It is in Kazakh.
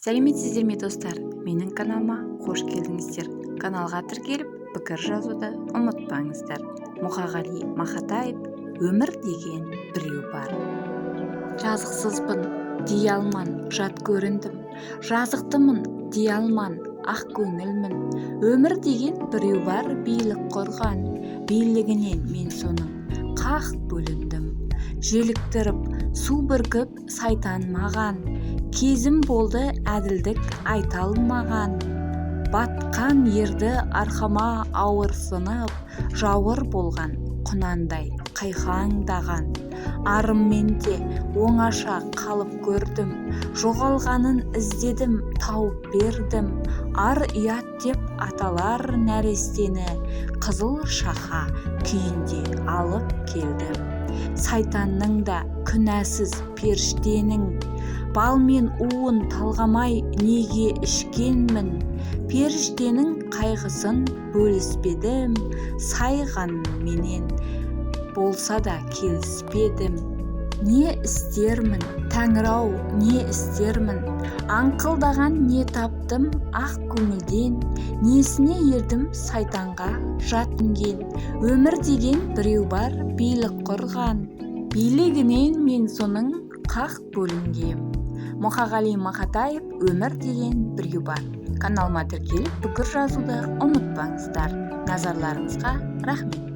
сәлеметсіздер ме достар, менің каналыма қош келдіңіздер. Каналға тіркеліп пікір жазуды ұмытпаңыздар. Мұқағали Мақатаев, өмір деген біреу бар. Жазықсызбын дей алман, жат көріндім, жазықтымын дей алман, ақ көңілмін. Өмір деген біреу бар, билік құрған, билігінен мен соның қақ бөліндім. Желіктіріп, су бүркіп сайтан маған, кезім болды әділдік айта алмаған. Батқан ерді арқама ауырсынып, жауыр болған құнандай қайқаңдаған. Арыммен де оңаша қалып көрдім, жоғалғанын іздедім, тауып бердім. Ар ұят деп аталар нәрестені, қызыл шақа күйінде алып келдім. Сайтанның да күнәсіз періштенің, бал мен уын талғамай неге ішкенмін. Періштенің қайғысын бөліспедім, сайғанменен болса да келіспедім. Не істермін, Тәңір-ау, не істермін? Аңқылдаған не таптым ақ көңілден, несіне ердім сайтанға жат мінген. Өмір деген біреу бар, билік құрған, билігінен мен соның қақ бөлінгем. Мұқағали Мақатаев, өмір деген біреу бар. Каналыма тіркеліп пікір жазуды ұмытпаңыздар. Назарларыңызға рахмет.